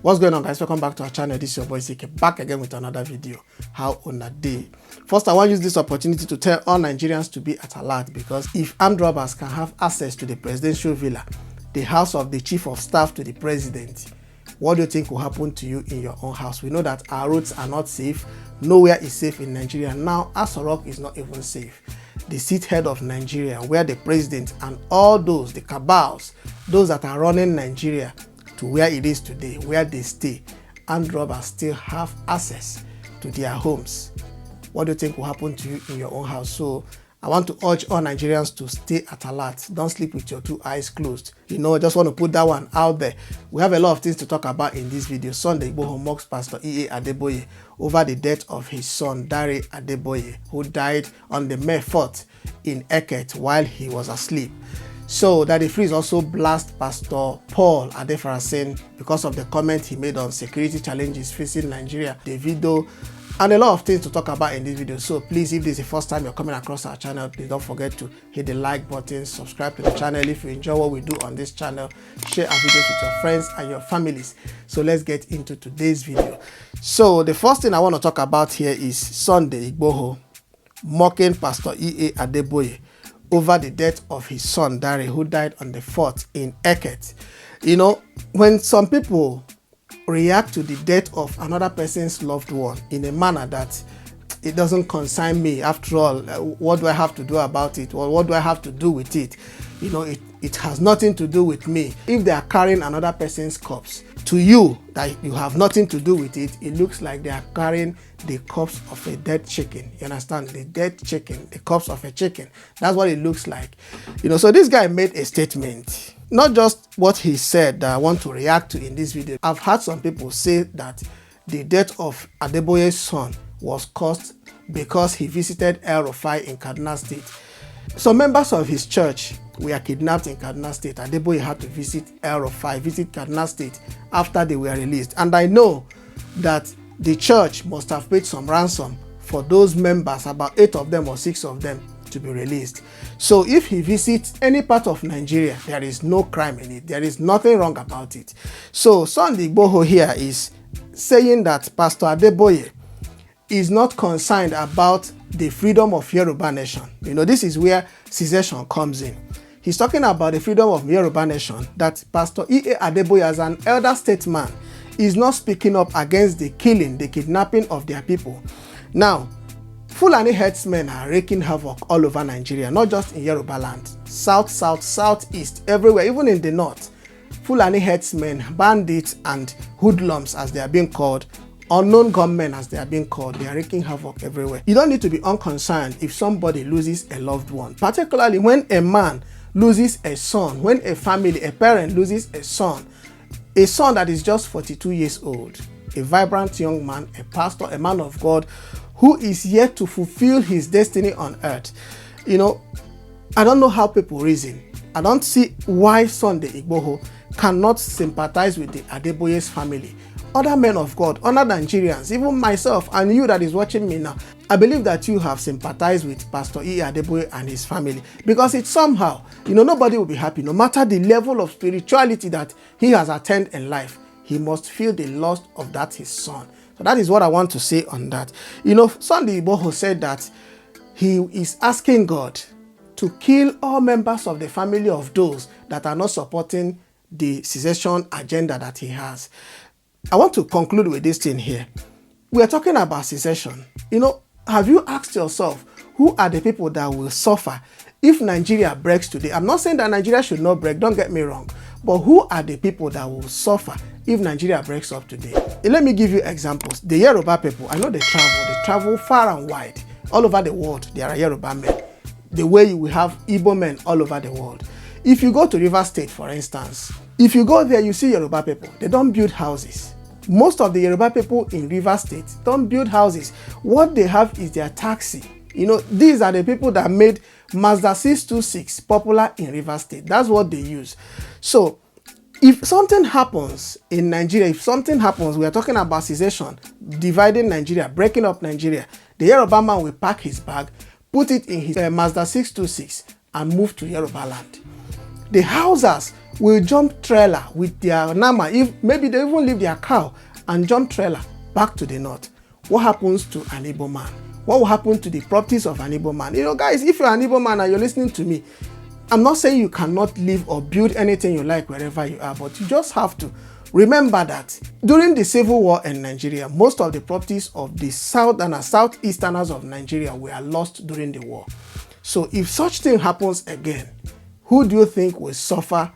What's going on, guys? Welcome back to our channel. This is your boy Cike, back again with another video. How on a day. First, I want to use this opportunity to tell all Nigerians to be at alert, because if armed robbers can have access to the presidential villa, the house of the chief of staff to the president, what do you think will happen to you in your own house? We know that our roads are not safe. Nowhere is safe in Nigeria. Now, Aso Rock is not even safe. The seat head of Nigeria, where the president and all those, the cabals, those that are running Nigeria to where it is today, where they stay, armed robbers still have access to their homes. What do you think will happen to you in your own house? So I want to urge all Nigerians to stay at alert. Don't sleep with your two eyes closed. I just want to put that one out there. We have a lot of things to talk about in this video. Sunday, IGBOHO'S mocks Pastor Adeboye over the death of his son, Dare Adeboye, who died on the May 4th in Eket while he was asleep. So Daddy Freeze also blast Pastor Paul Adefarasin because of the comment he made on security challenges facing Nigeria, Davido, and a lot of things to talk about in this video. So please, if this is the first time you're coming across our channel, please don't forget to hit the like button, subscribe to the channel if you enjoy what we do on this channel, share our videos with your friends and your families. So let's get into today's video. So the first thing I want to talk about here is Sunday IGBOHO mocking Pastor Adeboye over the death of his son Dare, who died on the 4th in Eket. When some people react to the death of another person's loved one in a manner that it doesn't concern me, after all, what do I have to do about it, or what do I have to do with it? It has nothing to do with me. If they are carrying another person's corpse, to you that you have nothing to do with it, it looks like they are carrying the corpse of a dead chicken. You understand? The dead chicken, the corpse of a chicken. That's what it looks like. So this guy made a statement. Not just what he said that I want to react to in this video. I've heard some people say that the death of Adeboye's son was caused because he visited El Rufai in Kaduna State. Some members of his church were kidnapped in Kaduna State. Adeboye had to visit El Rufai, visit Kaduna State after they were released. And I know that the church must have paid some ransom for those members, about 8 of them or 6 of them, to be released. So if he visits any part of Nigeria, there is no crime in it. There is nothing wrong about it. So Sunday IGBOHO here is saying that Pastor Adeboye is not concerned about the freedom of Yoruba nation. This is where secession comes in. He's talking about the freedom of Yoruba nation, that Pastor Adeboye, as an elder statesman, is not speaking up against the killing, the kidnapping of their people. Now, Fulani herdsmen are wreaking havoc all over Nigeria, not just in Yoruba land, south, southeast, everywhere, even in the north. Fulani herdsmen, bandits, and hoodlums, as they are being called, unknown gunmen, as they are being called, they are wreaking havoc everywhere. You don't need to be unconcerned if somebody loses a loved one, particularly when a man loses a son, when a family, a parent loses a son that is just 42 years old, a vibrant young man, a pastor, a man of God, who is yet to fulfill his destiny on earth. I don't know how people reason. I don't see why Sunday IGBOHO cannot sympathize with the Adeboye's family. Other men of God, other Nigerians, even myself and you that is watching me now, I believe that you have sympathized with Pastor Adeboye and his family, because it's somehow, nobody will be happy. No matter the level of spirituality that he has attained in life, he must feel the loss of that his son. So that is what I want to say on that. Sunday IGBOHO said that he is asking God to kill all members of the family of those that are not supporting the secession agenda that he has. I want to conclude with this thing here. We are talking about secession. Have you asked yourself, who are the people that will suffer if Nigeria breaks today? I'm not saying that Nigeria should not break, don't get me wrong. But who are the people that will suffer if Nigeria breaks up today? Let me give you examples. The Yoruba people, I know they travel far and wide. All over the world, there are Yoruba men. The way you will have Igbo men all over the world. If you go to River State, for instance, if you go there, you see Yoruba people. They don't build houses. Most of the Yoruba people in River State don't build houses. What they have is their taxi. These are the people that made Mazda 626 popular in River State. That's what they use. So if something happens in Nigeria, we are talking about secession, dividing Nigeria, breaking up Nigeria, the Yoruba man will pack his bag, put it in his Mazda 626 and move to Yoruba land. The Hausas will jump trailer with their nama, if maybe they even leave their cow and jump trailer back to the north. What happens to an Igbo man? What will happen to the properties of an Igbo man? You know, guys, if you're an Igbo man and you're listening to me, I'm not saying you cannot live or build anything you like wherever you are, but you just have to remember that during the civil war in Nigeria, most of the properties of the southeasterners of Nigeria were lost during the war. So if such thing happens again, who do you think will suffer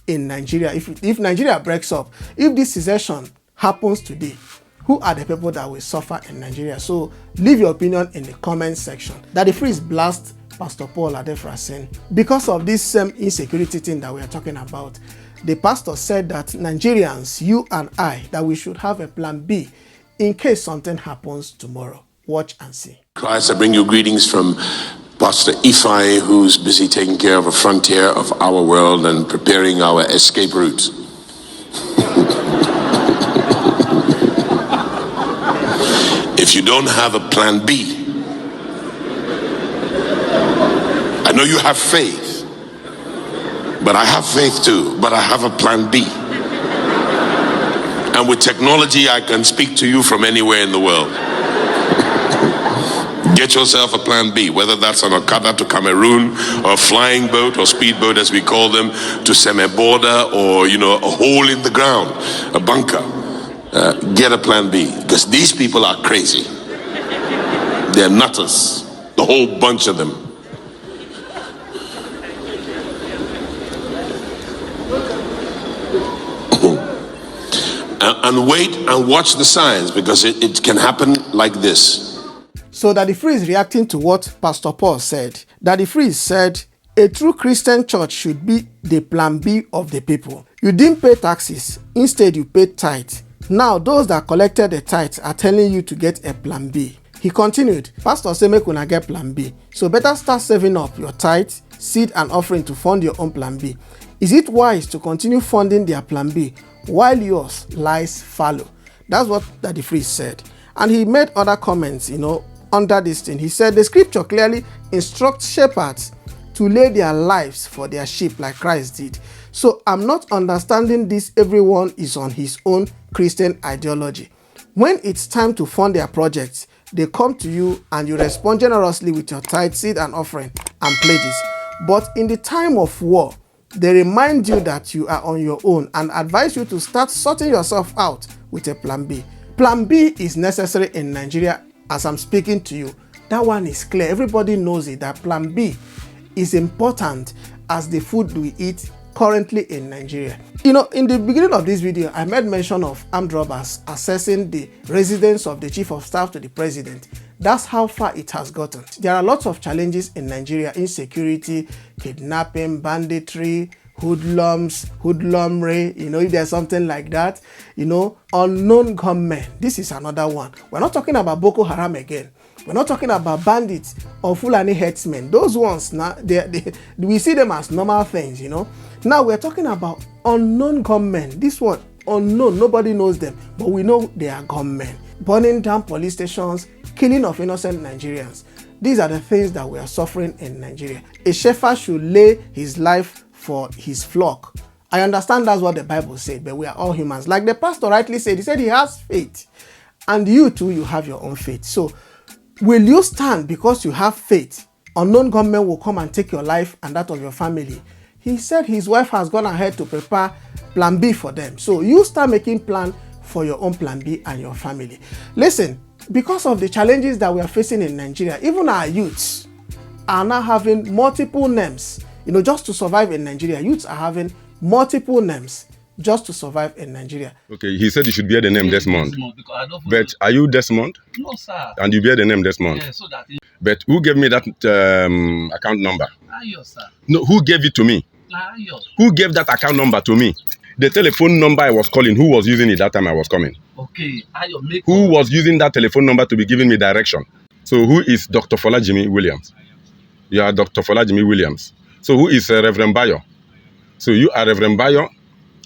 in Nigeria? If Nigeria breaks up, if this secession happens today, who are the people that will suffer in Nigeria? So leave your opinion in the comment section. Daddy Freeze blast Pastor Paul Adefarasin because of this same insecurity thing that we are talking about. The pastor said that Nigerians, you and I, that we should have a plan B in case something happens tomorrow. Watch and see. Christ, I bring you greetings from Pastor Ifai, who's busy taking care of a frontier of our world and preparing our escape route. If you don't have a plan B, I know you have faith, but I have faith too, but I have a plan B. And with technology, I can speak to you from anywhere in the world. Get yourself a plan B, whether that's an Okada to Cameroon, or a flying boat or speedboat as we call them, to semi-border, or a hole in the ground, a bunker. Get a plan B, because these people are crazy. They're nutters, the whole bunch of them. And wait and watch the signs, because it can happen like this. So Daddy Freeze reacting to what Pastor Paul said. Daddy Freeze said, a true Christian church should be the plan B of the people. You didn't pay taxes, instead you paid tithe. Now those that collected the tithe are telling you to get a plan B. He continued, Pastor say make una get plan B. So better start saving up your tithe, seed and offering to fund your own plan B. Is it wise to continue funding their plan B while yours lies fallow? That's what Daddy Freeze said. And he made other comments, under this thing. He said the scripture clearly instructs shepherds to lay their lives for their sheep like Christ did. So I'm not understanding this. Everyone is on his own Christian ideology. When it's time to fund their projects, they come to you and you respond generously with your tithe, seed and offering and pledges. But in the time of war, they remind you that you are on your own and advise you to start sorting yourself out with a plan B. Plan B is necessary in Nigeria as I'm speaking to you. That one is clear. Everybody knows it, that plan B is important as the food we eat currently in Nigeria. In the beginning of this video, I made mention of armed robbers assessing the residence of the chief of staff to the president. That's how far it has gotten. There are lots of challenges in Nigeria: insecurity, kidnapping, banditry, hoodlums, hoodlumry, if there's something like that, unknown gunmen. This is another one. We're not talking about Boko Haram again. We're not talking about bandits or Fulani herdsmen. Those ones, now we see them as normal things, Now we're talking about unknown gunmen. This one, unknown, nobody knows them, but we know they are gunmen. Burning down police stations, killing of innocent Nigerians. These are the things that we are suffering in Nigeria. A shepherd should lay his life for his flock. I understand that's what the Bible said, but we are all humans. Like the pastor rightly said, he said he has faith. And you too, you have your own faith. So will you stand because you have faith? Unknown gunmen will come and take your life and that of your family. He said his wife has gone ahead to prepare plan B for them. So you start making plan for your own plan B and your family. Listen, because of the challenges that we are facing in Nigeria, even our youths are now having multiple names. Just to survive in Nigeria, youths are having multiple names just to survive in Nigeria. Okay, he said you should bear the name Desmond. But are you Desmond? No, sir. And you bear the name Desmond? Yeah, so that. But who gave me that account number? Ayo, sir. No, who gave it to me? Ayo. Who gave that account number to me? The telephone number I was calling, who was using it that time I was coming? Okay, Ayo, who was using that telephone number to be giving me direction? So who is Dr. Folajimi Williams? You are Dr. Folajimi Williams. So who is Reverend Bayo? So you are Reverend Bayo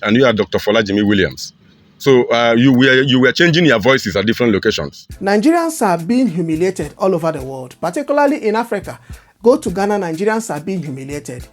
and you are Dr. Folajimi Williams. So you were changing your voices at different locations. Nigerians are being humiliated all over the world, particularly in Africa. Go to Ghana, Nigerians are being humiliated.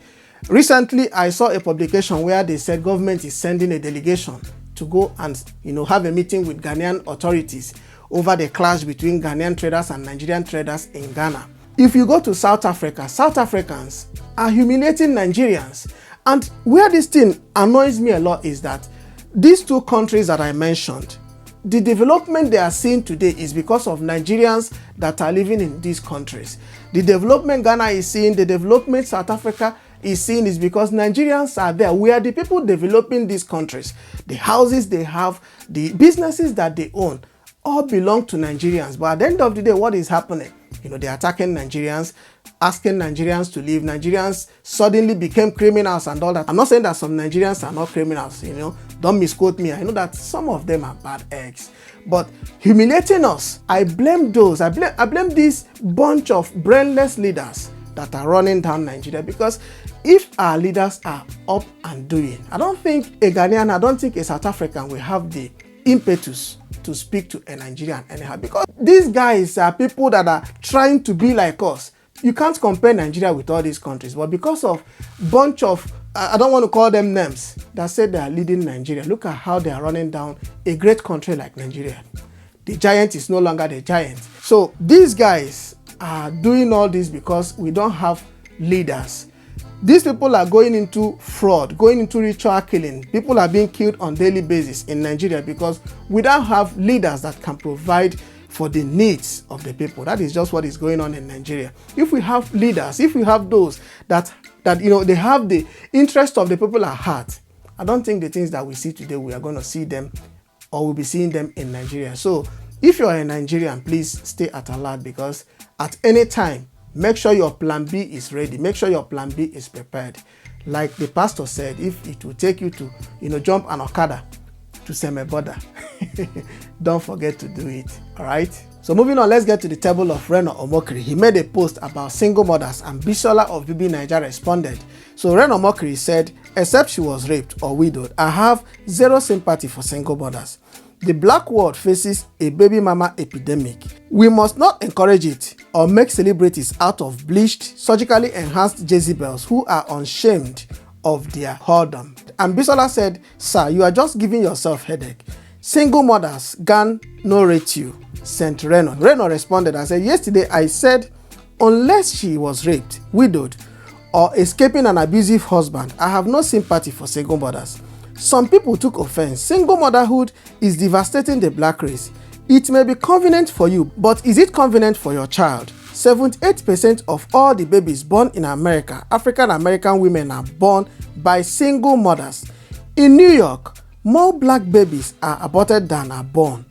Recently, I saw a publication where they said government is sending a delegation to go and, have a meeting with Ghanaian authorities over the clash between Ghanaian traders and Nigerian traders in Ghana. If you go to South Africa, South Africans are humiliating Nigerians. And where this thing annoys me a lot is that these two countries that I mentioned, the development they are seeing today is because of Nigerians that are living in these countries. The development Ghana is seeing, the development South Africa is seeing is because Nigerians are there. We are the people developing these countries. The houses they have, the businesses that they own, all belong to Nigerians. But at the end of the day, what is happening? They're attacking Nigerians, asking Nigerians to leave. Nigerians suddenly became criminals and all that. I'm not saying that some Nigerians are not criminals, don't misquote me. I know that some of them are bad eggs. But humiliating us, I blame those. I blame this bunch of brainless leaders that are running down Nigeria, because if our leaders are up and doing, I don't think a Ghanaian, I don't think a South African will have the impetus to speak to a Nigerian anyhow, because these guys are people that are trying to be like us. You can't compare Nigeria with all these countries, but because of bunch of, I don't want to call them names, that said they are leading Nigeria, look at how they are running down a great country like Nigeria. The giant is no longer the giant. So these guys are doing all this because we don't have leaders. These people are going into fraud, going into ritual killing. People are being killed on a daily basis in Nigeria because we don't have leaders that can provide for the needs of the people. That is just what is going on in Nigeria. If we have leaders, if we have those that they have the interest of the people at heart, I don't think the things that we see today, we are going to see them, or we'll be seeing them in Nigeria. So if you're a Nigerian, please stay at alert, because at any time, make sure your plan B is ready. Make sure your plan B is prepared. Like the pastor said, if it will take you to, jump an Okada to Semeboda, don't forget to do it. All right. So moving on, let's get to the table of Reno Omokri. He made a post about single mothers, and Bisola of BB Niger responded. So Reno Omokri said, except she was raped or widowed, I have zero sympathy for single mothers. The black world faces a baby mama epidemic. We must not encourage it or make celebrities out of bleached, surgically enhanced Jezebels who are unshamed of their whoredom. And Bisola said, sir, you are just giving yourself headache. Single mothers can no rate you, sent Reno. Reno responded and said, yesterday I said, unless she was raped, widowed, or escaping an abusive husband, I have no sympathy for single mothers. Some people took offense. Single motherhood is devastating the black race. It may be convenient for you, but is it convenient for your child? 78% of all the babies born in America, African American women, are born by single mothers. In New York, more black babies are aborted than are born.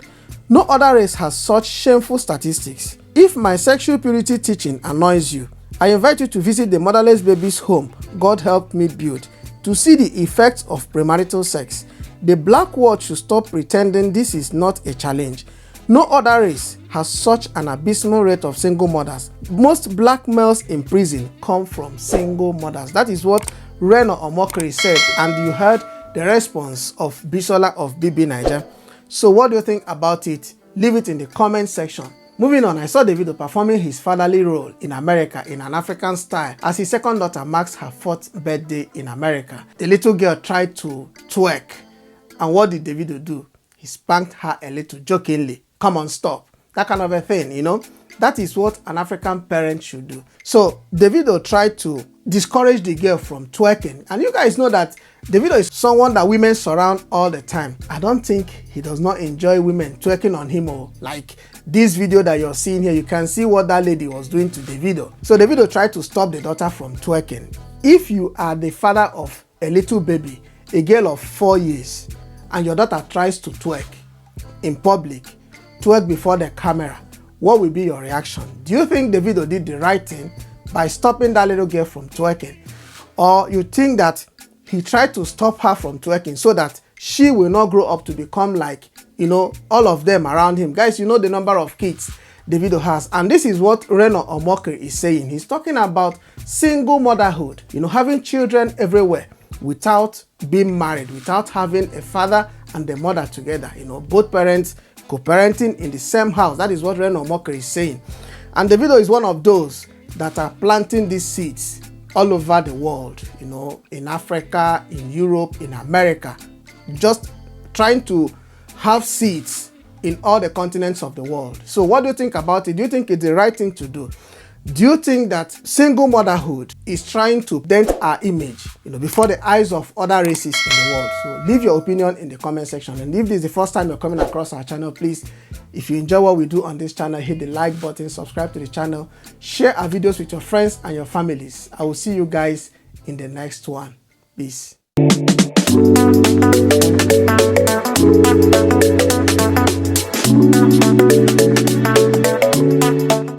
No other race has such shameful statistics. If my sexual purity teaching annoys you, I invite you to visit the motherless babies home God helped me build to see the effects of premarital sex. The black world should stop pretending this is not a challenge. No other race has such an abysmal rate of single mothers. Most black males in prison come from single mothers. That is what Reno Omokri said, and you heard the response of Bisola of BB Niger. So what do you think about it? Leave it in the comment section. Moving on, I saw Davido performing his fatherly role in America in an African style as his second daughter marks her 4th birthday in America. The little girl tried to twerk, and what did Davido do? He spanked her a little jokingly. Come on, stop. That kind of a thing, That is what an African parent should do. So Davido tried to discourage the girl from twerking. And you guys know that Davido is someone that women surround all the time. I don't think he does not enjoy women twerking on him, or like this video that you're seeing here, you can see what that lady was doing to Davido. So Davido tried to stop the daughter from twerking. If you are the father of a little baby, a girl of 4 years, and your daughter tries to twerk in public, twerk before the camera, what will be your reaction? Do you think Davido did the right thing by stopping that little girl from twerking? Or you think that he tried to stop her from twerking so that she will not grow up to become like, all of them around him? Guys, you know the number of kids Davido has. And this is what Reno Omokri is saying. He's talking about single motherhood, having children everywhere without being married, without having a father and a mother together, both parents co-parenting in the same house. That is what Reno Omokri is saying. And Davido is one of those that are planting these seeds all over the world, you know, in Africa, in Europe, in America, just trying to have seats in all the continents of the world. So what do you think about it? Do you think it's the right thing to do? Do you think that single motherhood is trying to dent our image, you know, before the eyes of other races in the world? So leave your opinion in the comment section. And if this is the first time you're coming across our channel, please, if you enjoy what we do on this channel, hit the like button, subscribe to the channel, share our videos with your friends and your families. I will see you guys in the next one. Peace.